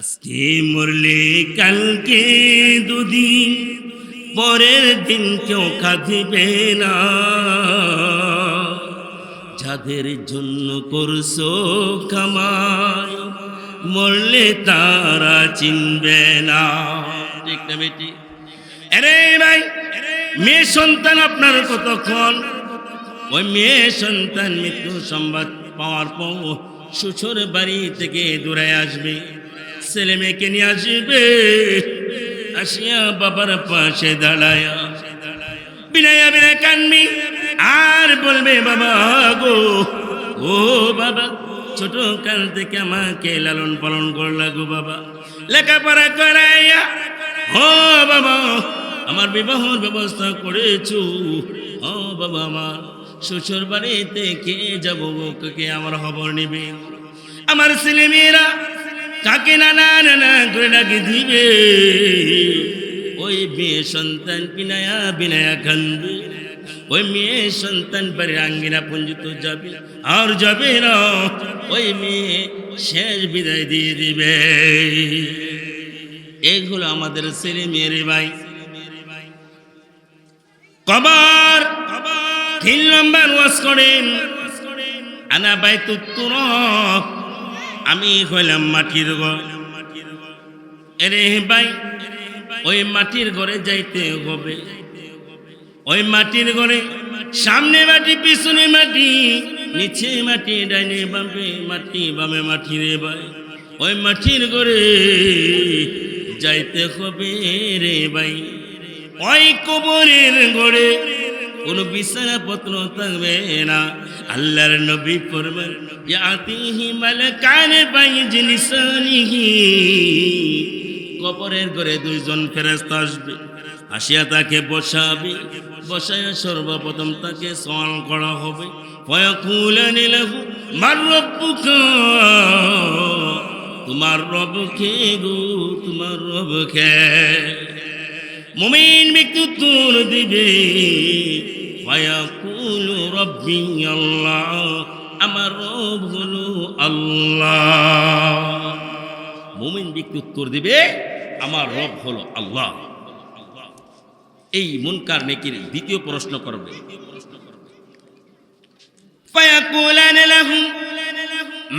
আজকে মরলে কালকে দুদিন, পরের দিন কেউ কাঁদিবে না। যাদের জন্য করছো কামাই, মরলে তারা চিনবে না। ঠিক না বেটি? আরে ভাই, মেয়ে সন্তান আপনার কতক্ষণ? ওই মেয়ে সন্তান মৃত্যু সংবাদ পাওয়ার পর শ্বশুর বাড়ি থেকে দূরে আসবে, ছেলে মেয়েকে নিয়ে আসবে, আসিয়া বাবার পাশে দাঁড়ায়া বিনায়া বিনায় কানবি আর বলবে, বাবা গো, ও বাবা, ছোট কাল থেকে আমাকে লালন পালন করলা গো বাবা, লেখাপড়া করাইয়া, ও বাবা আমার বিবাহর ব্যবস্থা করেছো, ও বাবা আমার শ্বশুর বাড়িতে কে যাবো, কে আমার খবর নেবে, আমার ছেলে মেয়েরা কাকে নানা নানা করে ডাকি দিবে। ওই মেয়ে সন্তান বিনায়া বিনায়া কান্দবে, ওই মেয়ে সন্তান বাড়ির আঙ্গিনা পঞ্জিত যাবে আর যাবে না, ওই মেয়ে শেষ বিদায় দিয়ে দিবে। এগুলো আমাদের ছেলে মেয়েরে ভাই। কবর 3 নম্বর ওয়াজ করেন, আনা বাইতুত তুরাব, আমি হইলাম মাটির ঘর। এরে ভাই, ওই মাটির ঘরে যাইতে হবে। ওই মাটির ঘরে সামনে মাটি, পিছনে মাটি, নিচে মাটি, ডাইনে বামে মাটি, বামে মাটি রে ভাই। ওই মাটির ঘরে যাইতে হবে রে ভাই। ওই কবরের ঘরে কোনো বিছানাপত্র থাকবে না। আল্লাহর নবী ফরমান, ইয়াতিহি মালাকান বাইজলিসানিহি, কবরের ঘরে 2 জন ফেরেশতা আসবে, আসিয়া তাকে বসাবে, বসায়া সর্বপ্রথম তাকে সওয়াল করা হবে। ফায়াকুলানি লাহু মান রাব্বুকা, তোমার রব কে গো, তোমার রব কে? মুমিন ব্যক্তি উত্তর দিবে, ফায়াকুলু রাব্বি আল্লাহ, আমার রব হলো আল্লাহ। মুমিন ব্যক্তি উত্তর দিবে, আমার রব হলো আল্লাহ। এই মুনকার নেকির দ্বিতীয় প্রশ্ন করবে, ফায়াকুলানি লাহু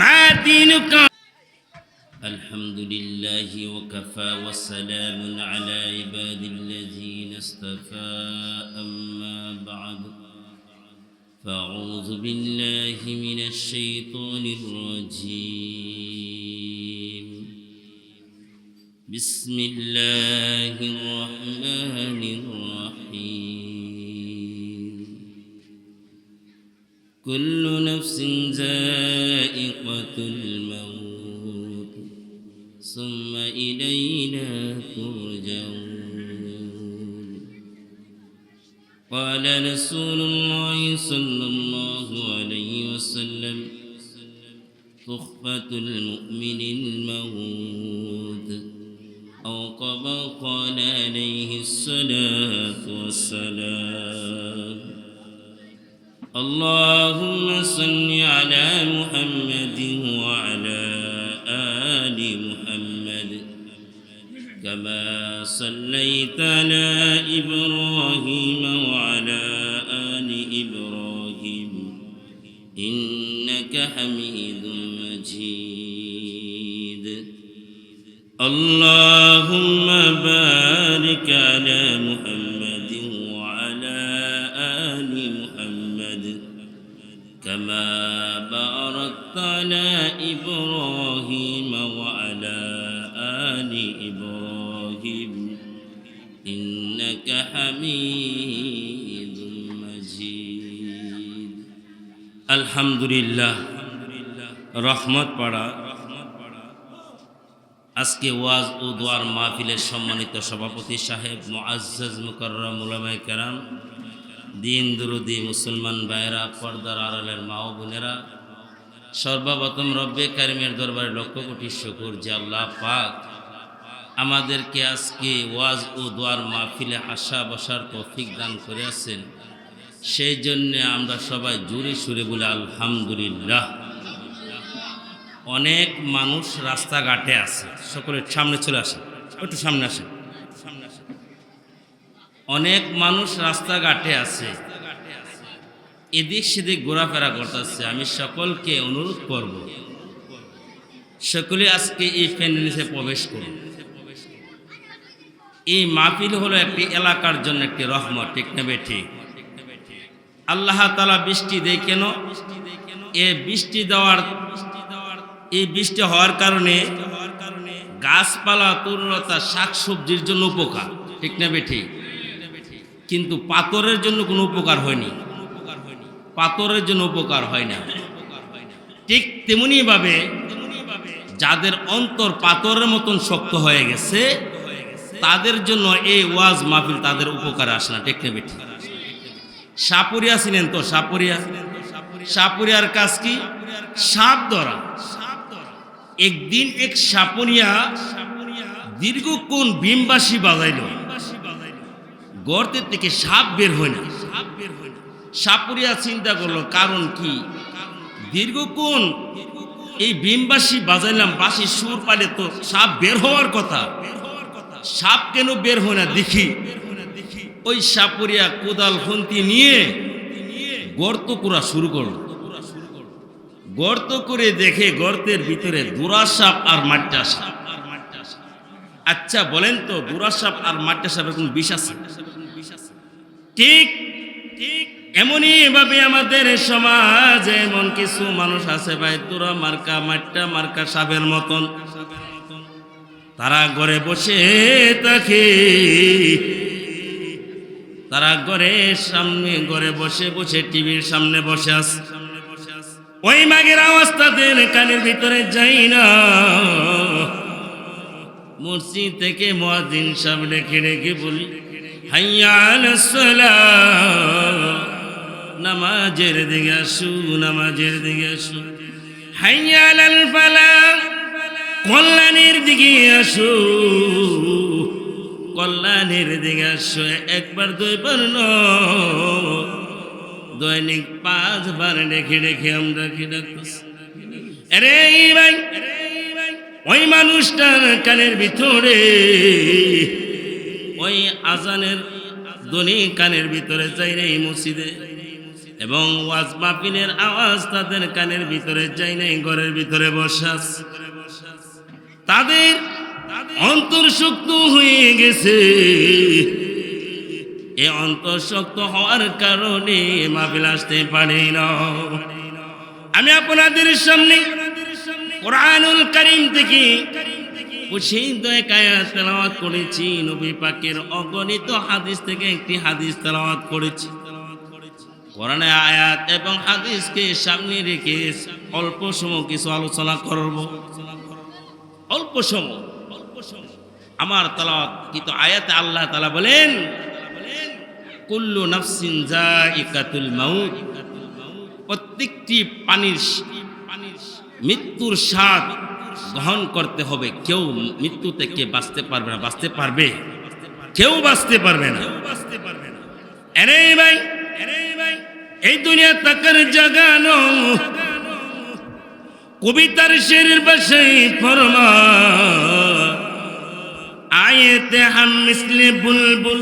মা দীনুকা। আলহামদুলিল্লাহি ওয়া কাফা ওয়া সালামুন আলা ইবাদিল্লাযিনা ইসতাফা, আম্মা বা'দ, ফাআউযু বিল্লাহি মিনাশ শাইতানির রাজীম। বিসমিল্লাহির রহমানির রহিম। কুল্লু নাফসিন যায়িকাতুল মাউত, সুম্মা ইলাইনা তুরজাউন। ক্বালা রাসূলুল্লাহি সাল্লাল্লাহু আলাইহি ওয়াসাল্লাম, তুখফাতুল মুমিনিল মাউত, أو كما قال عليه الصلاة والسلام. اللهم صل على محمد وعلى آل محمد كما صليت على إبراهيم وعلى آل إبراهيم إنك حميد مجيد. اللهم بارك على محمد وعلى آل محمد كما باركت على إبراهيم وعلى آل إبراهيم إنك حميد مجيد. الحمد لله رحمت پڑھا। আজকে ওয়াজ ও দোয়ার মাহফিলের সম্মানিত সভাপতি সাহেব, মুআজ্জাজ মুকাররম উলামায়ে কেরাম, দিন দরুদি মুসলমান ভাইয়েরা, পর্দার আড়ালের মা ও বোনেরা, সর্বপ্রথম রব্বে কারিমের দরবারে লক্ষ কোটি শুকর যে আল্লাহ পাক আমাদেরকে আজকে ওয়াজ ও দোয়ার মাহফিলে আসা বসার তৌফিক দান করে আছেন। সেই জন্য আমরা সবাই জোরে সুরে বলে আলহামদুলিল্লাহ। অনেক মানুষ রাস্তাঘাটে আছে, সকলের সামনে চলে আসে, একটু সামনে আসে। অনেক মানুষ রাস্তাঘাটে আছে, এদিক সেদিক ঘোরাফেরা করতেছে। আমি সকলকে অনুরোধ করব, সকলে আজকে এই প্যান্ডেলে প্রবেশ করুন। এই মাহফিল হলো একটি এলাকার জন্য একটি রহমত, ঠিক না বেঠিক? আল্লাহ তাআলা বৃষ্টি দেয় কেন? এই বৃষ্টি হওয়ার কারণে গাছপালা, তরুলতা, শাকসবজির জন্য উপকার, ঠিক না বেঠিক? কিন্তু পাথরের জন্য কোনো উপকার হয়নি, পাথরের জন্য উপকার হয় না। ঠিক তেমনি ভাবে যাদের অন্তর পাথরের মতন শক্ত হয়ে গেছে, তাদের জন্য এই ওয়াজ মাহফিল তাদের উপকারে আসে না, ঠিক না বেঠিক? সাপুরিয়া ছিলেন তো? সাপুরিয়ার কাজ কি? সাপ ধরা। একদিন এক সাপুরিয়া দীর্ঘক্ষণ বিমবাসী বাজাইল, গর্তের থেকে সাপ বের হয় না। সাপুরিয়া চিন্তা করলো কারণ কি, দীর্ঘক্ষণ এই বিমবাসী বাজাইলাম, বাঁশি সুর পালে তো সাপ বের হওয়ার কথা, সাপ কেন বের হয় না দেখি। ওই সাপুরিয়া কোদাল খন্তি নিয়ে গর্ত করা শুরু করল। গর্ত করে দেখে গর্তের ভিতরে দুরা সাপ আর মাট্টা সাপ। আচ্ছা বলেন তো, দুরা সাপ আর মাট্টা সাপের কোন বিষ আছে? ঠিক এমনই ভাবে আমাদের সমাজে এমন কিছু মানুষ আছে ভাই, দুরা মার্কা, মাট্টা মার্কা সাপের মতন। তারা ঘরে বসে থাকে, তারা ঘরে বসে বসে টিভির সামনে বসে আছে। ওই মাগের আওয়াজ তাদের কানের ভিতরে যাই না। মসজিদ থেকে মুয়াজ্জিন সাহেব ডেকে ডেকে বলি, হাইয়া আলাস সালাহ, নামাজের দিকে আসু, নামাজের দিকে আসু। হাইয়া আলাল ফালাহ, কল্যাণের দিকে আসু, কল্যাণের দিকে আসো। একবার দুইবার নয়, দৈনিক 5 বার ডেকে ডেকে আমরা কি ডাকতেছি। আরে ভাই, ওই মানুষটার কানের ভিতরে ওই আজানের ধ্বনি কানের ভিতরে যাই রে মসজিদে, এবং ওয়াজ মাহফিলের আওয়াজ তাদের কানের ভিতরে যাই নাই, ঘরের ভিতরে বসে তাদের অন্তর শক্ত হয়ে গেছে। এই অন্তর শক্ত হওয়ার কারণে মাহফিল আসতে পারে না। আমি আপনাদের সামনে কোরআনুল কারীম থেকে পরিচিত এক আয়াত তেলাওয়াত করেছি, নবী পাকের অগণিত হাদিস থেকে একটি হাদিস তেলাওয়াত করেছি। কোরআনের আয়াত এবং হাদিসকে সামনে রেখে অল্প সময় কিছু আলোচনা করব। অল্প সময় আমার তেলাওয়াত কিন্তু আয়াতে আল্লাহ তাআলা বলেন, কুল্লু নাফসিন যায়িকাতুল মাউত, প্রত্যেকটি প্রাণীর মৃত্যুর স্বাদ গ্রহণ করতে হবে। কেউ মৃত্যু থেকে বাঁচতে পারবে না, বাঁচতে পারবে? কেউ বাঁচতে পারবে না। আরে ভাই, এই দুনিয়া তাকার জাগানো, কবিতার শেরের ভাষায় ফরমা, আয়েতে হাম মিসলে বুলবুল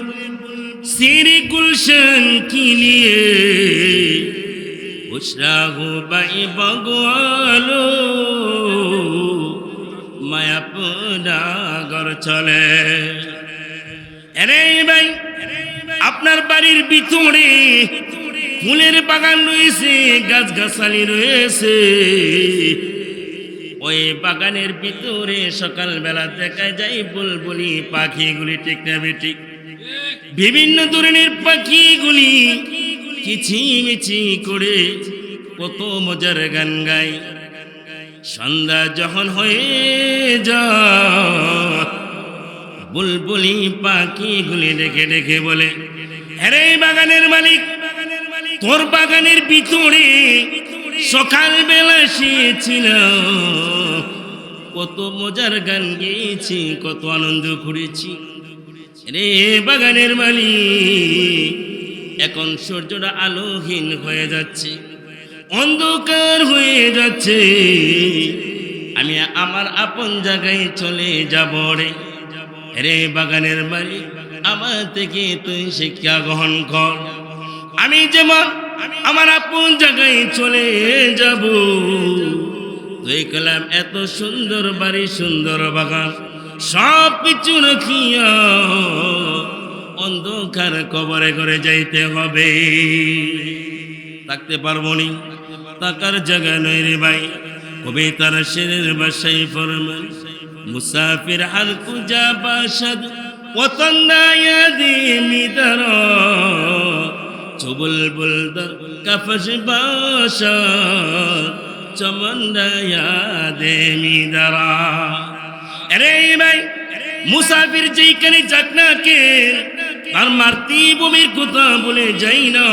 সিরি গুলশন কি লিয়ে উশরাহু বাই বগওয়ালো মায়া পুনা ঘর চলে। আরে ভাই, আপনার বাড়ির ভিতরে ফুলের বাগান রয়েছে, গাছগাছালি রয়েছে। ওই বাগানের ভিতরে সকালবেলা দেখা যায় বুলবুলি পাখিগুলি, ঠিক না বেঠিক? বিভিন্ন ধরনের পাখিগুলি কিচিমিচি করে কত মজার গান গায়। সন্ধ্যা যখন হয়ে যায়, বুলবুলি পাখিগুলি ডেকে ডেকে বলে, আরে বাগানের মালিক, তোর বাগানের ভিতরে সকালবেলা এসেছিল, কত মজার গান গেয়েছি, কত আনন্দ করেছি। রে বাগানের মালিক, এখন সূর্যটা আলোহীন হয়ে যাচ্ছে, অন্ধকার হয়ে যাচ্ছে, আমি আমার আপন জায়গায় চলে যাব রে। রে বাগানের মালিক, আমার থেকে তুই শিক্ষা গ্রহণ কর। আমি যেমন আমার আপন জায়গায় চলে যাব, তুই কালাম এত সুন্দর বাড়ি, সুন্দর বাগান, সব কিছু রাখিয়া অন্ধকার কবরে করে যাইতে হবে। থাকতে পারবো নি, তাকার জায়গা নয় রে ভাই। কবিতার শেরের বাসাই ফরমান, মুসাফির হার কুজা বাসাদ ওতন নায়াদি মিদার, চুবুল বুলদর কাফস বাসা চমন্ডায়া দে মিদারা। আরে ভাই, মুসাফির যেখানে যাক না কে, তার মাতৃভূমির কথা বলে যাই না।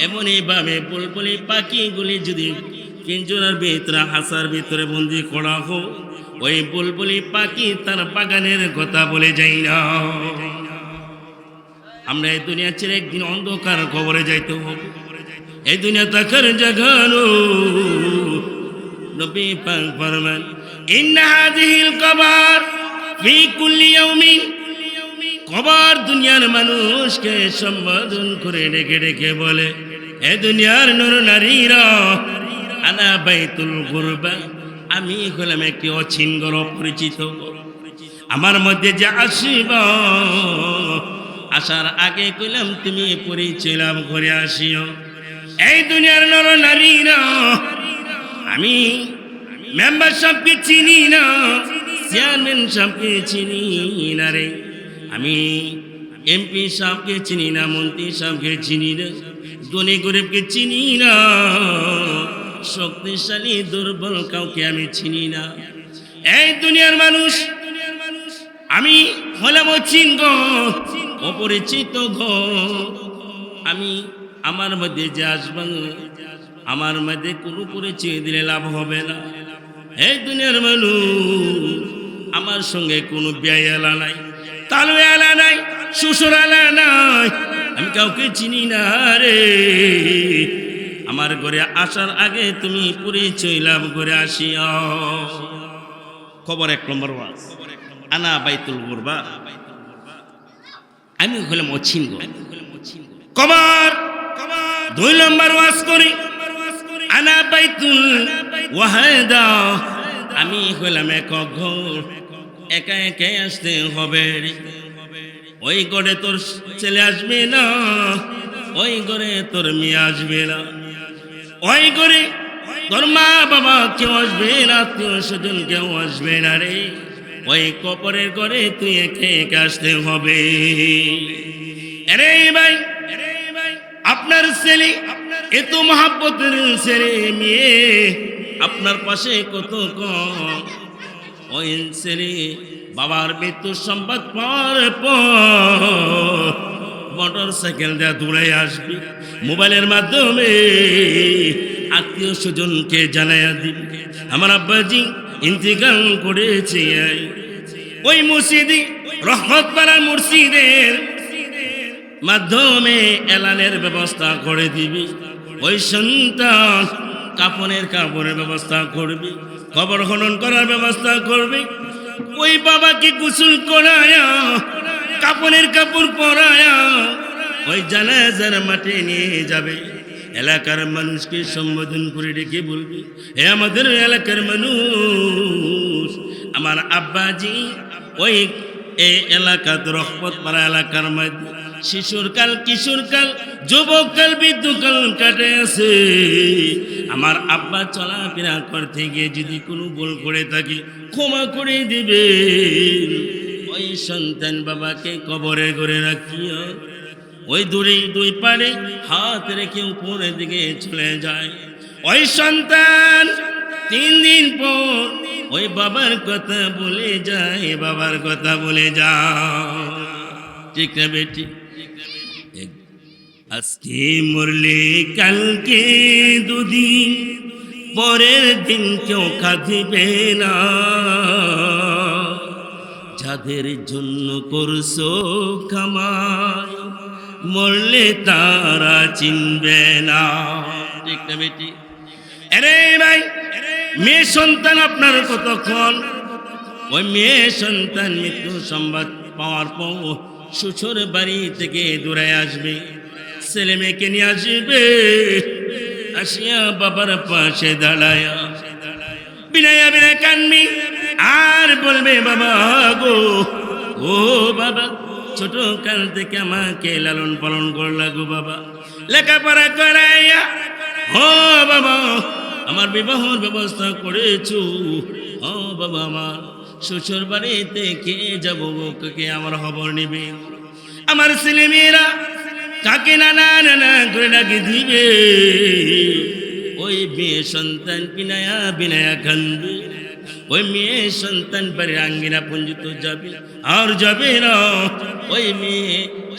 এমনই ভাবে বুলবুলি পাখিগুলি যদি পিঞ্জরার ভিতরে, হাসার ভিতরে বন্দি করা হোক, ওই বুলবুলি পাখি তার বাগানের কথা বলে যাই না। আমরা এই দুনিয়া ছেড়ে একদিন অন্ধকার কবরে যাইতে হবে। এই দুনিয়া তাকার জায়গা নয়। নবী পাক ফরমান, ইন্না হাযিহিল কবর ফি কুল্লি ইয়াউমিন। কবর দুনিয়ার মানুষকে সম্বোধন করে ডেকে ডেকে বলে, এ দুনিয়ার নর নারীরা, আনা বাইতুল গুরবা, আমি হলাম একটি অচিন ঘর, অপরিচিত। আমার মধ্যে যে আসিব, আসার আগে কইলাম তুমি পরিচয় লাভ করে আসিও। এই দুনিয়ার নর নারীরা, আমি মেম্বার সাহেবকে চিনি না, চেয়ারম্যান সাহেবকে চিনি না রে, আমি এমপি সাহেবকে চিনি না, মন্ত্রী সাহেবকে চিনি না, ধনী গরিবকে চিনি না, শক্তিশালী দুর্বল কাউকে আমি চিনি না। এই দুনিয়ার মানুষ, আমি হলাম অচিন গো, অপরিচিত গো। আমি আমার মধ্যে যে আসব, আমার মধ্যে কোনো পরিচয় দিলে লাভ হবে না। এই দুনিয়ার মানুষ, আমার সঙ্গে কোনো ব্যয় এলা নাই, তালু এলা নাই, শ্বশুর এলা নাই, আমি কাউকে চিনি না রে। আমার ঘরে আসার আগে তুমি পরিচয় লাভ করে আসিও। খবর 1 নম্বর ওয়াজ, আনা বাইতুল গুরবা, আমি হলাম অচিন গো। খবর 2 নম্বর ওয়াজ করি, আনা বাইতুল ওয়াহাদা, আমি হলাম একক ঘর, একা একাই আসতে হবে। ওই ঘরে তোর ছেলে আসবে না, ওই ঘরে তোর মেয়ে আসবে না, ওই ঘরে তোর মা বাবা কেউ আসবে না, আত্মীয় স্বজন কেউ আসবে না রে। ওই কবরের ঘরে তুই একা একা আসতে হবে। আরে ভাই, আপনার ছেলে এত মহাব্বতের ছেলে মেয়ে আপনার পাশে কত কম। ওই ছেলে বাবার মৃত্যুর সংবাদ পাওয়ার পর মোটর সাইকেল দিয়ে দৌড়ে আসবি, মোবাইলের মাধ্যমে আত্মীয় স্বজনকে জানাইয়া দিবি আমার আব্বাজি ইন্তেকাল করেছে। ওই মসজিদে, রহমতপাড়া মসজিদের মাধ্যমে এলানের ব্যবস্থা করে দিবি। ওই সন্তান কাপড়ের ব্যবস্থা করবি, কবর খনন করার ব্যবস্থা করবি। ওই বাবাকে গোসল করায়া, কাপড়ের কাপড় পরায়া ওই জানাজার মাঠে নিয়ে যাবে। এলাকার মানুষকে সম্বোধন করে ডেকে বলবি, হে আমাদের এলাকার মানুষ, আমার আব্বাজি ওই এই এলাকাত রহমতপাড়া এলাকার মধ্যে শিশুরকাল, কিশোরকাল, যুবককাল, বৃদ্ধকাল কাটে আছে। আমার আব্বা চলাফেরা করতে গিয়ে যদি কোনো ভুল করে থাকে ক্ষমা করে দিবে। ওই সন্তান বাবাকে কবরে করে রাখিও। ওই দূরে 2 পারে হাত রেখে উপরের দিকে চলে যায়। ওই সন্তান 3 দিন পর ওই বাবার কথা বলে যায়, বাবার কথা বলে যায়। ঠিক না বেটি? আজকে মরলে কালকে 2 দিন, পরের দিন কেউ খাদিবে না। যাদের জন্য করছো কামাই, মরলে তারা চিনবে না। ঠিক না বেটি? আরে ভাই, মেয়ে সন্তান আপনার কতক্ষণ? ওই মেয়ে সন্তান মৃত্যু সংবাদ পাওয়ার পর শ্বশুর বাড়ি থেকে দূরে আসবে, ছেলে মেয়েকে নিয়ে আসবে, আসিয়া বাবার পাশে দাঁড়ায়া বিনায়া বিনা কান্মি আর বলবে, বাবা গো, ও বাবা, ছোট কাল থেকে আমাকে লালন পালন করলা গো বাবা, লেখাপড়া করাইয়া, ও বাবা আমার বিবাহর ব্যবস্থা করেছো, ও বাবা আমার শ্বশুর বাড়িতে কে যাবো, কে আমার খবর নিবে, আমার ছেলে মেয়েরা কাকে নানা নানা করে ডাকি দিবে। ওই মেয়ে সন্তান বিনায়া বিনায়া কান্দবে, ওই মেয়ে সন্তান বাড়ির আঙ্গিনা পঞ্জিত যাবে আর যাবে না, ওই মেয়ে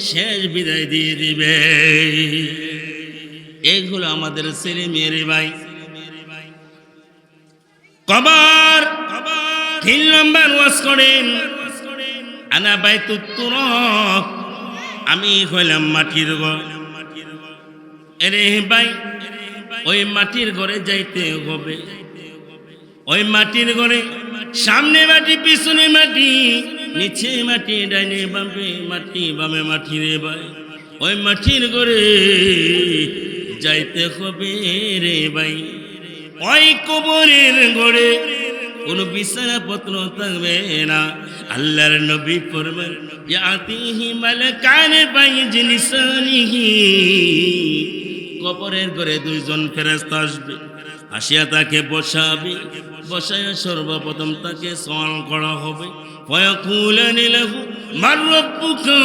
শেষ বিদায় দিয়ে দিবে। এগুলো আমাদের ছেলে মেয়েরে ভাই। কবর 3 নম্বর ওয়াজ করেন, আনা বাইতুত তুরাব, আমি হইলাম মাটির ঘর। এরে ভাই, ওই মাটির ঘরে যাইতে হবে। ওই মাটির ঘরে সামনে মাটি, পিছনে মাটি, নিচে মাটি, ডাইনে বামে মাটি, বামে মাটি রে ভাই। ওই মাটির ঘরে যাইতে হবে রে ভাই। ওই কবরের ঘরে কোনো বিছানাপত্র থাকবে না। আল্লাহর নবী ফরমান, ইয়াতিহি মালাকান বাইজিলিসানিহি, কবরের ঘরে 2 জন ফেরেশতা আসবে, আসিয়া তাকে বসাবে, বসায়া সর্বপ্রথম তাকে সওয়াল করা হবে। ফায়াকুলানি লাহু মার রাব্বুকা,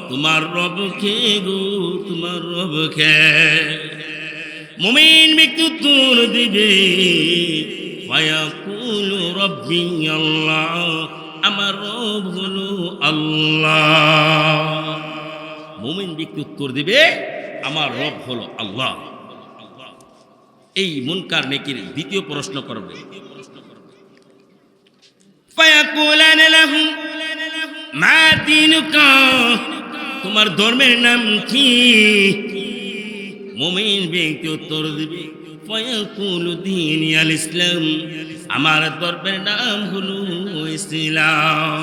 তোমার রব কে গো, তোমার রব কে? মুমিন ব্যক্তি উত্তর দিবে, ফায়াকুলু রাব্বি আল্লাহ, আমার রব হলো আল্লাহ। মুমিন ব্যক্তি উত্তর দিবে, আমার রব হলো আল্লাহ। এই মুনকার নেকির দ্বিতীয় প্রশ্ন করবে, ফায়াকুলানা লাহু মা দীনুকা, তোমার ধর্মের নাম কি? মুমিন ব্যক্তি উত্তর দিবে, ফায়াকুলু দীনি আল ইসলাম, আমার ধর্মের নাম হলো ইসলাম।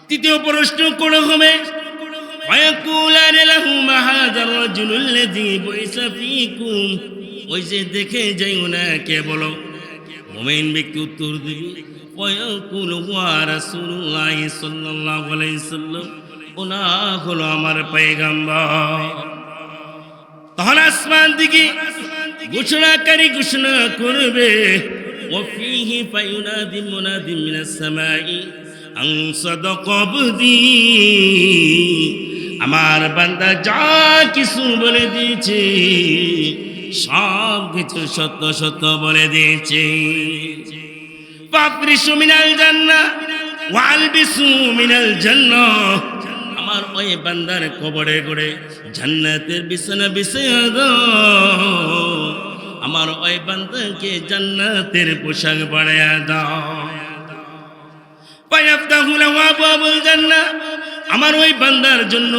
তৃতীয় প্রশ্ন করা হবে, ফায়াকুলানা লাহু মা হাযার রাজুলুল লাযী বুইসা ফীকুম, ওই যে দেখে যাইও না কে বলো? মুমিন ব্যক্তি উত্তর দিবে, ফায়াকুলু হুয়া রাসূলুল্লাহ সাল্লাল্লাহু আলাইহি সাল্লাম, ওনা হলো আমার পয়গম্বর। তখন আসমান দিকে ঘোষণাকারী ঘোষণা করবে, ওয়াফিহি ফায়ুনাদি মুনাদি মিনাস সামাই আন সাদাকা আবদি, আমার বান্দা যা কিছু বলে দিয়েছে সব কিছু সত্য সত্য বলে দিয়েছে। ফাফরিশু মিনাল জান্নাহ ওয়া আলবিসু মিনাল জান্নাহ, আমার ওই বান্দার কবরে গড়ে জান্নাতের বিছানা বিছিয়ে দাও, আমার ওই বান্দাকে জান্নাতের পোশাক পরাইয়া দাও। ফায়াফতাহু লাহু আবওয়াবুল জান্নাহ, আমার ওই বান্দার জন্য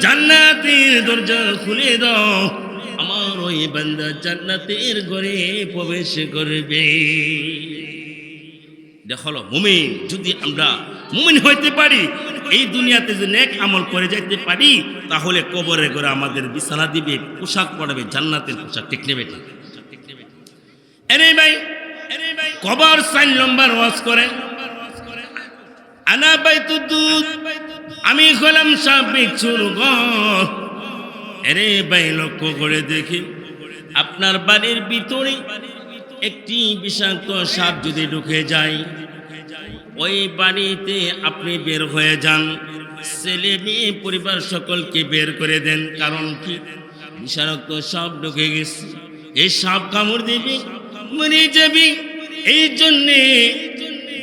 জান্নাতের দরজা খুলে দাও, আমার ওই বান্দা জান্নাতের ঘরে প্রবেশ করবে। দেখো মুমিন, যদি আমরা মুমিন হইতে পারি, এই দুনিয়াতে যদি নেক আমল করে যাইতে পারি, তাহলে কবরের ঘরে আমাদের বিছানা দিবে, পোশাক পরাবে, জান্নাতের পোশাক। ঠিক নেবে? ঠিক। এরে ভাই, কবর 4 নম্বর ওয়াজ করে, আনা বাইতুদ দুদ, আমি হলাম সাপ বিচ্ছুর ঘর। এরে ভাই, লক্ষ্য করে দেখি, আপনার বাড়ির ভিতরে একটি বিষাক্ত সাপ যদি ঢুকে যায়, ওই বাড়িতে আপনি বের হয়ে যান, ছেলে মেয়ে পরিবার সকলকে বের করে দেন। কারণ কি? বিষাক্ত সাপ ঢুকে গেছে, এই সাপ কামড় দেবে, মরে যাবি। এই জন্যে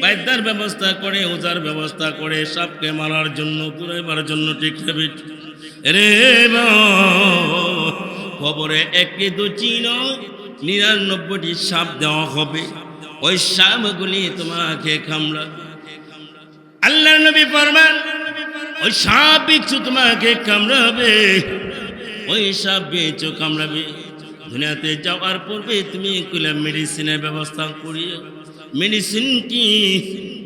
বাইদার ব্যবস্থা করে, ওজার ব্যবস্থা করে সাপকে মারার জন্য, দূরাইবার জন্য। ঠিক হবে? রে খবরে 1 2 99টি সাপ দেওয়া হবে, ওই সাপগুলি তোমাকে কামড়া। আল্লাহর নবী ফরমান, ওই সাপ বিচ্ছু তোমাকে কামড়াবে, ওই সাপ বিচ্ছু কামড়াবে, দুনিয়াতে যাওয়ার পূর্বে তুমি কইলা মেডিসিনের ব্যবস্থা করিও। মেডিসিন কি?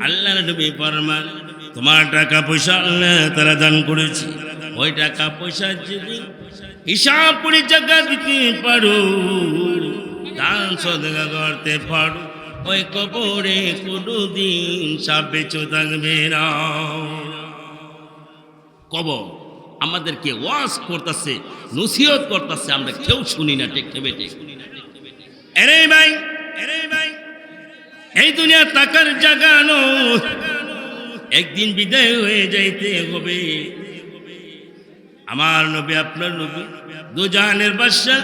আল্লাহর নবী ফরমান, তোমার টাকা পয়সা আল্লাহ তাআলা দান করেছে, ওই টাকা পয়সা যদি হিসাব করে জায়গা দিতে পারো, দান সদকা করতে পারো, ওই কবরে কোনোদিন সাপ বেঁচে থাকবে না। কবর আমাদেরকে ওয়াজ করতেছে, নসিহত করতেছে, আমরা কেউ শুনি না। ঠিক ঠিক ঠিক। আরে ভাই, এই দুনিয়া টাকার জায়গা নয়, একদিন বিদায় হয়ে যাইতে হবে। আমার নবী, আপনার নবী, দু জাহানের বাদশা,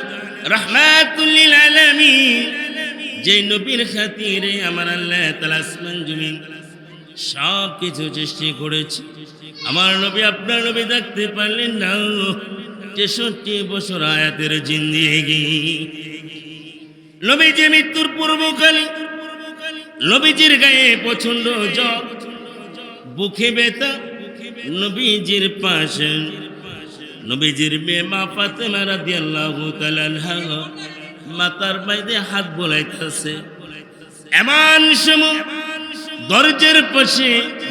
রাহমাতুল লিল আলামিন, যে নবীর খাতিরে আমার আল্লাহ তাআলা আসমান জমিন সব কিছু সৃষ্টি করেছে। আমার নবী, আপনার নবী দেখতে পারলেন না 63 বছর হায়াতের জিন্দেগি। নবীজি মৃত্যুর পূর্বকালে নবীজির গায়ে প্রচন্ড জ্বর, বুকে ব্যথা। নবীজির পাশে নবীজির মেয়ে মা ফাতেমা রাদিয়াল্লাহু তাআলা আনহা মাথার বাইরে হাত বোলাইতেছে। এমন সময় দরজার পাশে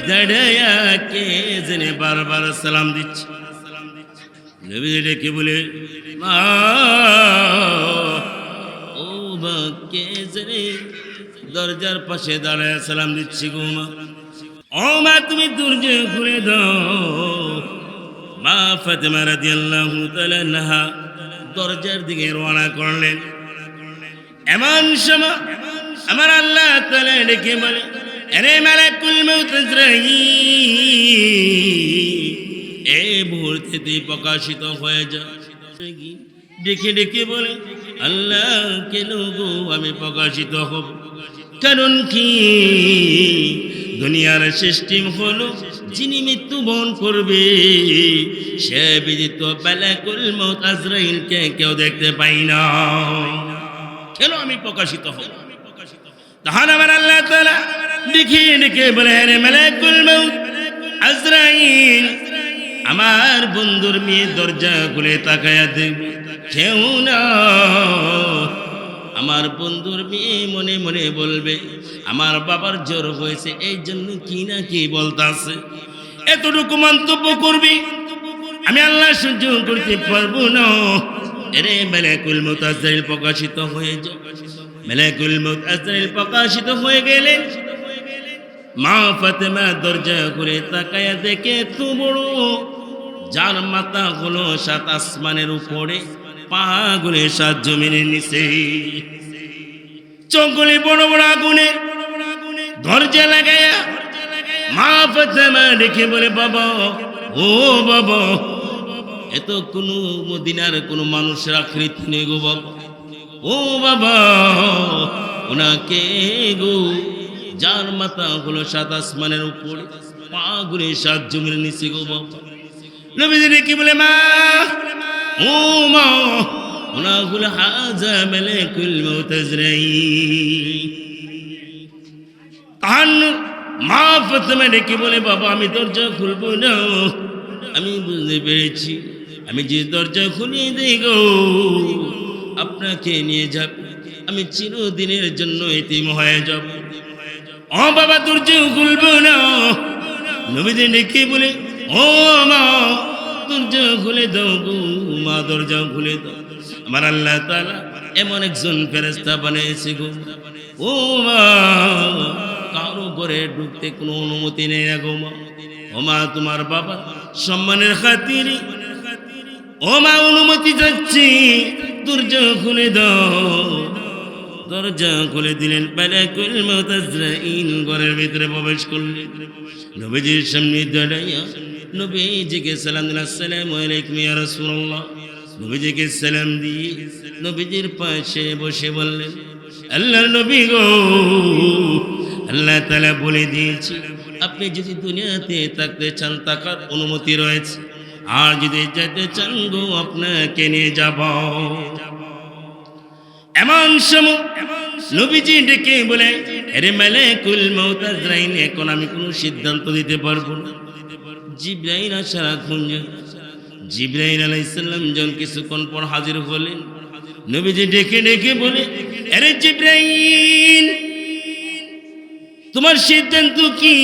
দাঁড়ায়া কে জেনে বারবার সালাম দিচ্ছে। নবী ডেকে বলে, মা, ও মা, কে জেনে দরজার পাশে দাঁড়ায়া সালাম দিচ্ছি গো মা। ও মা, তুমি দরজা খুলে দাও। মা ফাতেমা রাদিয়াল্লাহু তাআলা আনহা দরজার দিকে রওনা করলেন। এমন সময় আমার আল্লাহ তাআলা ডেকে বলে, আরে মালাকুল মউত আজরাইল, এই মুহূর্তে তুই প্রকাশিত হয়ে যা। ডেকে ডেকে বলে, আল্লাহ, কেন গো আমি প্রকাশিত হব? কারণ কি? দুনিয়ার সিস্টেম হলো যিনি মৃত্যুবরণ করবে সে ব্যতীত মালাকুল মউত আজরাইলকে কেউ দেখতে পাই না। কেন আমি প্রকাশিত হব? তখন আমার আল্লাহ তাআলা ডেকে ডেকে বলে, রে মালাকুল মউত আজরাইল, আমার বন্ধুর মেয়ে দরজা খুলে তাকায়া দেখবে, কেউ না। আমার বন্ধুর মেয়ে মনে মনে বলবে, আমার বাবার জ্বর হয়েছে, এই জন্য কি না কি বলতাছে। এতটুকু মন্তব্য করবি, আমি আল্লাহ সহ্য করতে পারবো না। এরে মালাকুল মউত আজরাইল প্রকাশিত হয়ে যায়। মালাকুল মউত আজরাইল প্রকাশিত হয়ে গেলেন। মা ফাতেমা দরজা খুলে তাকায়া দেখে এত বড়, যার মাথা হলো 7 আসমানের উপরে, পা গুলো 7 জমিনের নিচে, চোখগুলি বড় বড় আগুনের দরজা লাগায়া মা ফাতেমা দেখে বলে, বাবা, ও বাবা, এত কোনো মদিনার কোনো মানুষের আকৃতি নেই গো বাবা। ও বাবা, ওনাকে গো, যার মাথা হলো 7 আসমানের উপরে, পা গুলো 7 জমিনের নিচে গো বাবা। নবীজি কি বলে, মা, ও মা, ওনা হলো হাজা মালাকুল মউত আজরাইল। কান মা ফাতেমা ডেকে বলে, বাবা, আমি দরজা খুলবো না। আমি বুঝতে পেরেছি, আমি যে দরজা খুলে দেই গো, আপনাকে নিয়ে যাব, আমি চিরদিনের জন্য এতিম হয়ে যাব। ও বাবা, দরজা খুলবো না। নবীজি ডেকে বলে, ও মা, দরজা খুলে দাও গো মা, দরজা খুলে দাও। আমার আল্লাহ তাআলা এমন একজন ফেরেশতা বানিয়েছে গো, ও মা, কারো ঘরে ঢুকতে কোনো অনুমতি নেই গো মা। ও মা, তোমার বাবা সম্মানের খাতিরে, ও মা, অনুমতি যাচ্ছি, দরজা খুলে দাও। দরজা খুলে দিলেন। মালাকুল মউত আজরাইল ঘরের ভিতরে প্রবেশ করলেন। নবীজির সামনে দাঁড়াইয়া নবীজিকে সালাম দিলেন, আসসালামু আলাইকুম ইয়া রাসূলুল্লাহ। নবীজিকে সালাম দিয়ে নবীজির পাশে বসে বললেন, আল্লাহর নবী গো, আল্লাহ তাআলা বলে দিয়েছি, আপনি যদি দুনিয়াতে থাকতে চান থাকার অনুমতি রয়েছে, আর যদি যেতে চান গো আপনাকে নিয়ে যাব। এমন সময় নবীজি ডেকে বলে, আরে মালাকুল মউত আজরাইল, এখন আমি কোনো সিদ্ধান্ত দিতে পারবো না। জিবরাইল আসার খুঁজে, জিবরাইল আলাইহিস সালাম যখন কিছুক্ষণ পর হাজির হলেন, নবীজি ডেকে ডেকে বলে, আরে জিবরাইল, তোমার সিদ্ধান্ত কি?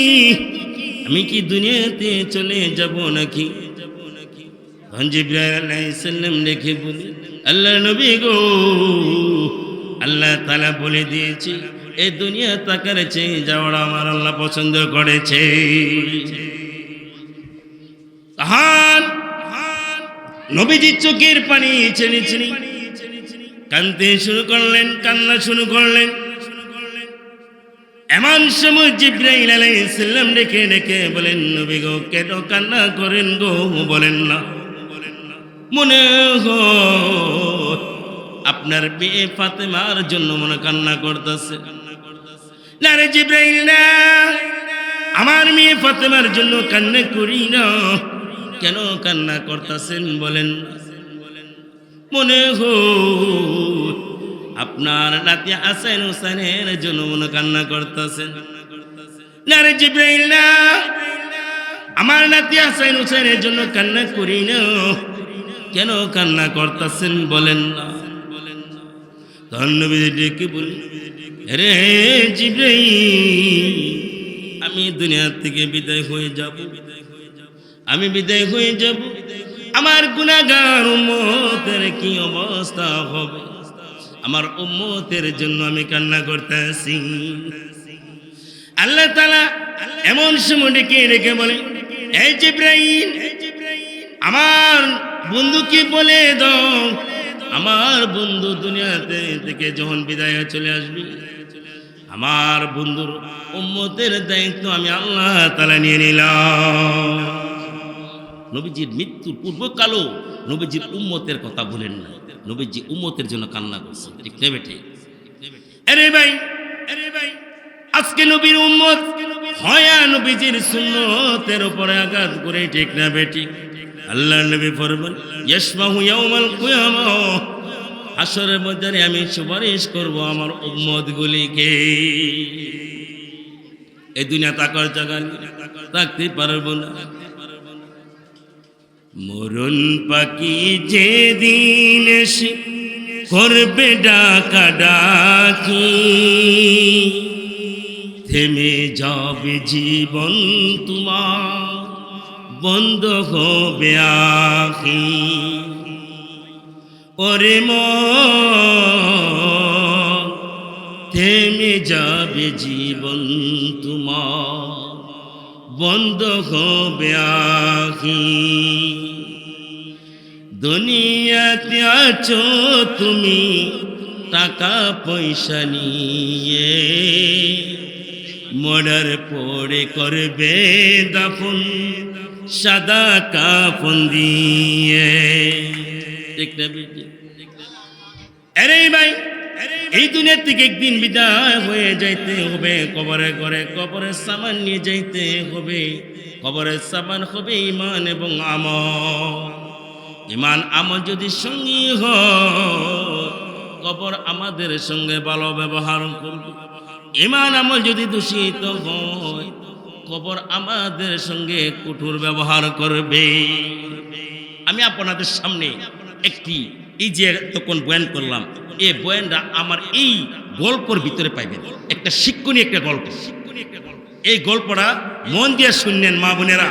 আমি কি দুনিয়াতে চলে যাব নাকি? তখন জিবরাইল আলাইহিস সালাম ডেকে বলে, আল্লাহ নবী গো, আল্লাহ তাআলা বলে দিয়েছে এই দুনিয়া তাকার চেয়ে যাওয়াটা আমার আল্লাহ পছন্দ করেছে। তখন নবীজি চোখের পানি ছেড়ে ছেড়ে কাঁদতে শুরু করলেন, কান্না শুরু করলেন। এমন সময় জিবরাইল আলাইহিস সালাম ডেকে ডেকে বলেন, নবী গো, কেন কান্না করেন গো? বলেন না। মনে হয় আপনার মেয়ে ফাতেমার জন্য মনে কান্না করতেছে। না রে জিবরাইল, না, আমার মেয়ে ফাতেমার জন্য কান্না করি না। কেন কান্না করতেছেন বলেন? মনে হয় আপনার নাতি হাসান হোসেনের জন্য মনে কান্না করতেছেন। না রে জিবরাইল, না, আমার নাতি হাসান হোসেনের জন্য কান্না করি না। কেন কান্না করতেছেন বলেন না। তখন নবীজি ডেকে বলি, রে জিবরাইল, আমি দুনিয়া থেকে বিদায় হয়ে যাব, আমি বিদায় হয়ে যাব। আমার গুনাহগার উম্মতের কি অবস্থা হবে? আমার উম্মতের জন্য আমি কান্না করতেছি। আল্লাহ তাআলা এমন সময় ডেকে ডেকে বলে, এই জিবরাইল, আমার বন্ধুকে বলে দাও, আমার বন্ধু দুনিয়াতে থেকে যখন বিদায় চলে আসবে, আমার বন্ধুর উম্মতের দায়িত্ব আমি আল্লাহ তাআলা নিয়ে নিলাম। নবীজির মৃত্যুর পূর্বকালও নবীজির উম্মতের কথা বলেন না, নবীজি উম্মতের জন্য কান্না করছে। ঠিক না বেটে? আরে ভাই, আজকে নবীর উম্মত হয়া নবীজির সুন্নতের উপরে আঘাত করে, ঠিক না বেটি? আল্লাহ নবী ফরমান, ইয়াসমাহু ইয়াউমাল কিয়ামাহ, হাসরের ময়দানে আমি সুপারিশ করব আমার উম্মতগুলিকে। এই দুনিয়া তাকার জায়গা থাকতে পারবো না। মরণ পাখি যেদিন এসে করবে ডাকা ডাকি, থেমে যাবে জীবন তোমার, বন্ধ হবে আখি। ওরে মন, থেমে যাবে জীবন তোমার, বন্ধ হবে আখি। দুনিয়াতে আছো তুমি টাকা পয়সা নিয়ে, মরার পরে করবে দাফন সাদা কাফন দিয়ে। ঠিক না বেটি? আরে ভাই, এই দুনিয়া থেকে একদিন বিদায় হয়ে যাইতে হবে। কবরে ঘরে কবরের সামান নিয়ে যাইতে হবে। কবরের সামান হবে ঈমান এবং আমল। ঈমান আমল যদি সঙ্গী হয়, কবর আমাদের সঙ্গে ভালো ব্যবহার করবে। ঈমান আমল যদি দূষিত হয়, কবর আমাদের সঙ্গে কঠোর ব্যবহার করবে। আমি আপনাদের সামনে একটি, এই যে তখন বয়ান করলাম, এই বয়ানটা আমার এই গল্পের ভিতরে পাইবেন। একটা শিক্ষণীয় একটা গল্প। এই গল্পটা মন দিয়ে শুনলেন মা বোনেরা।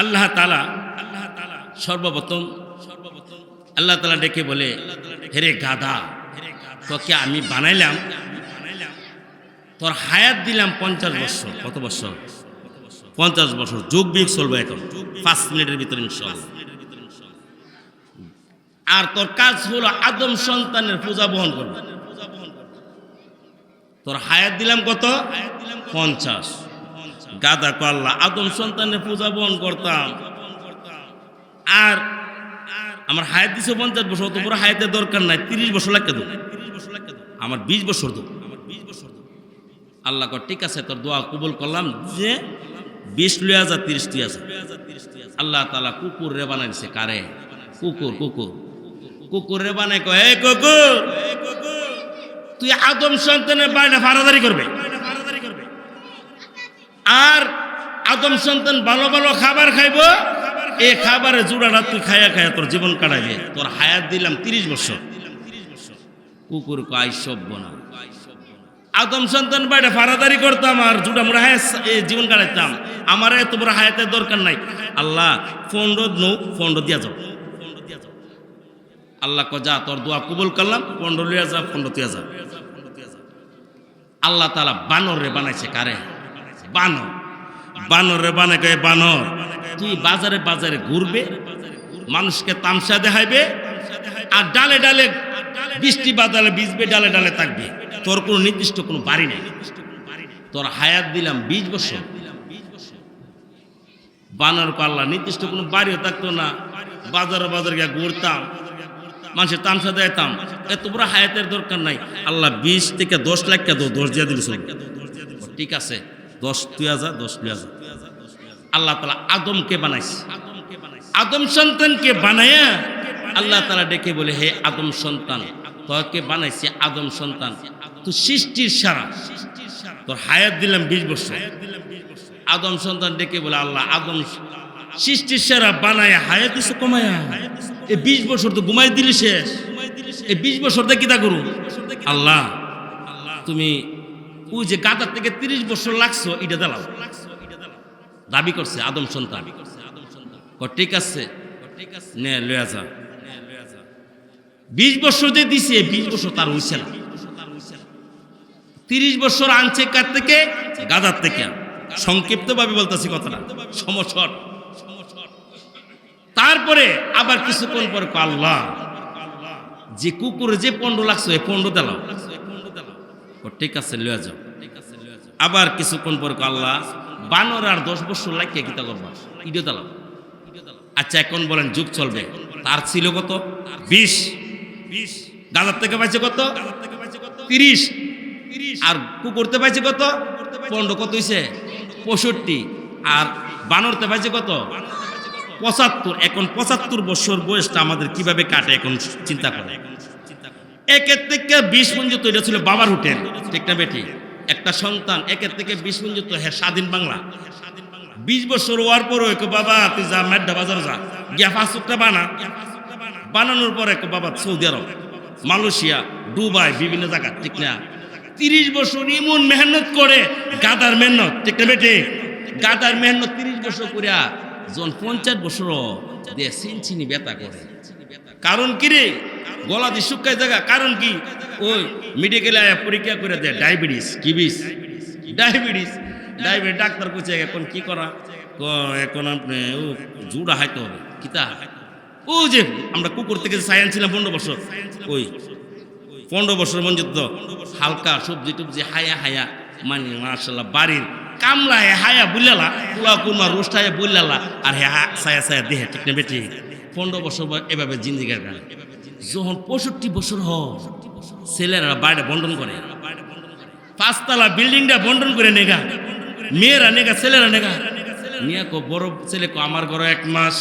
আল্লাহ তাআলা সর্বপ্রথম আল্লাহ তাআলা ডেকে বলে, হেরে গাধা, তোকে আমি বানাইলাম, তোর হায়াত দিলাম 50 বছর। কত বছর? 50 বছর। যোগ বিয়োগ চলবে এখন 5 মিনিটের ভিতরে ইনশাআল্লাহ। আর তোর কাজ হলো আদম সন্তানের পূজা বহন করবে। তোর হায়াত দিলাম কত? 50। গাদা কল্লা, আদম সন্তানের পূজা বহন করতাম, আর আমার হায়াত দিছে 50 বছর। অত বড় হায়াতের দরকার নাই, 30 বছর লাগতে দেব, আমার 20 বছর দেব। আল্লাহ কর, ঠিক আছে, তোর দোয়া কবুল করলাম, যে 20 লইয়া যা, 30 লইয়া যা। আল্লাহ তাআলা কুকুর রে বানাই দিছে। কারে? কুকুর। কুকুর রে বানাই কয়, এই কুকুর, তুই আদম সন্তানের বাড়িটা ফারাদারি করবে, আর আদম সন্তান ভালো ভালো খাবার খাইব, এ খাবারের জুড়াটা তুই খায়া খায়া তোর জীবন কাটাবে, তোর হায়াত দিলাম 30 বছর। কুকুর কয় সভ্য না, আদম সন্তান বাইরে ফারাদারি করতাম আর জুড়া মুড়া হায়াত জীবন কাটাইতাম, আমার এত বড় হায়াতের দরকার নাই। আল্লাহ ফন্ড দিয়া যাও। আল্লাহ ক যা, তোর দোয়া কবুল করলাম, ফন্ড লিয়া যা, ফন্ড দিয়া যা। আল্লাহ তাআলা বানরে বানাইছে, কারে? বানরে বানাই কয় বানর তুই বাজারে বাজারে ঘুরবে, মানুষকে তামসা দেখাইবে, আর ডালে ডালে বৃষ্টি বাদলে ভিজবে, ডালে ডালে থাকবে, তোর কোনো নির্দিষ্ট কোনো বাড়ি নেই, তোর হায়াত দিলাম 20 বছর। বানর আল্লাহ নির্দিষ্ট কোনো বাড়িও থাকতো না, বাজারে বাজারে গিয়ে ঘুরতাম, মানুষের তামসা দেখাইতাম, এত বড় হায়াতের দরকার নাই। আল্লাহ 20 থেকে 10 লাখ টাকা 10 দিয়ে দিল, ঠিক আছে 10 তুই আজা, 10 তুই আজা। আল্লাহ তাআলা আদমকে বানাইছে, আদম সন্তানকে বানায়া আল্লাহ তাআলা ডেকে বলে, হে আদম সন্তান, তোকে বানাইছে আদম সন্তান, তুই সৃষ্টির সারা, তোর হায়াত দিলাম 20 বছর। আদম সন্তান ডেকে বলে, আল্লাহ আদম সৃষ্টির সারা বানায় হায়াত দিছে কমায়া, এই 20 বছর তো ঘুমাই দিলি শেষ, এই 20 বছর দেখি তা করু। আল্লাহ তুমি ওই যে গাদার থেকে 30 বছর লাগছো এটা দাঁড়াও, দাবি করছে আদম সন্তান। ঠিক আছে নে লয়া যা। 20 বছর যে দিছে, 20 বছর তার হইছে না, 30 বছর আনছে কার থেকে? গাদার থেকে। সংক্ষিপ্ত ভাবে বলতেছি কথাটা, সমস্যা। তারপরে আবার কিছুক্ষণ পরে আল্লাহ যে কুকুরে যে 15 লাগছে, 15 দিলাও। ঠিক আছে লয়া যাও। আবার কিছুক্ষণ পরে আল্লাহ বানর আর 10 বছর লাগিয়ে কিতা করবা, ইডো দিলাও। আচ্ছা এখন বলেন যুগ চলবে, তার ছিল কত? 20। গাজার থেকে পাইছে কত? 30। আর কুকুরতে পাইছে কত? 15। কত হইছে? 65। আর বানরতে পাইছে কত? 75। এখন 75 বছর বয়সটা আমাদের কিভাবে কাটে এখন চিন্তা করে। একের থেকে 20 পর্যন্ত এটা ছিল বাবার হোটেল, ঠিক না বেটি? একটা সন্তান একের থেকে 20 পর্যন্ত হ্যাঁ স্বাধীন বাংলা। 20 বছর হওয়ার পর বাবা তুই যা মেড্ডা বাজার যা গিয়া 5 টাকা বানা। বানানোর পরে বাবা সৌদি আরব, মালয়েশিয়া, দুবাই, বিভিন্ন জায়গা, ঠিক না? 30 বছর এমন মেহনত করে, গাদার মেহনত, ঠিক না বেটি? গাদার মেহনত 30 বছর করিয়া যখন 50 বছর দিয়ে চিনি ব্যথা করে। কারণ কি রে? গলা দিয়ে শুকায় জায়গা। কারণ কি? ওই মেডিকেলে পরীক্ষা করে দেয় ডায়াবেটিস। কি বিষ? ডায়াবেটিস। ডাক্তার কইছে এখন কি করা? এখন আপনি ও জুড়া হাইতে হবে। কিতা? ও যে আমরা কুকুর থেকে সায়ান ছিলাম 15 বছর, ওই 15 বছর পর্যন্ত হালকা সবজি টুবজি হায়া হায়া, মানে মাশাআল্লাহ বাড়ির কামলা হায়া বুলালা, পোলা কুরমা রোস্ট হায়া বুলালা, আর হ্যাঁ সায়া সায়া দেহে, ঠিক না বেটি? 15 বছর এভাবে জিন্দিগির গান। যখন 65 বছর ছেলেরা বাইরে বন্টন করে, 5 তলা বিল্ডিংটা বন্টন করে নেগা, মেয়েরা নেগা, ছেলেরা নেগা নিয়ে বড় ছেলে আমার ঘর 1 মাস,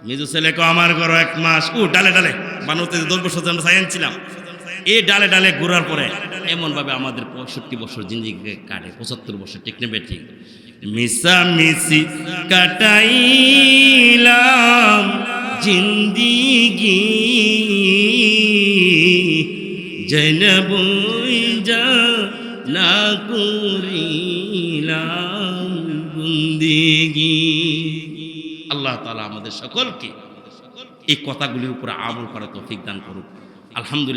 মেজো ছেলে আমার ঘর 1 মাস। ও ডালে ডালে বানতে 10 বছর আমরা সাইন ছিলাম, এই ডালে ডালে ঘোরার পরে এমন ভাবে আমাদের 65 বছর জিন্দিগি কাটে, 75 বছর, ঠিক না বেটি? মিশা মিশি কাটাইলাম জিন্দিগি, জৈনব যা না করিলাম বন্দেগি। আল্লাহ তাআলা আমাদের সকলকে এই কথাগুলির উপরে আমল করা তৌফিক দান করুক। আলহামদুলিল্লাহ।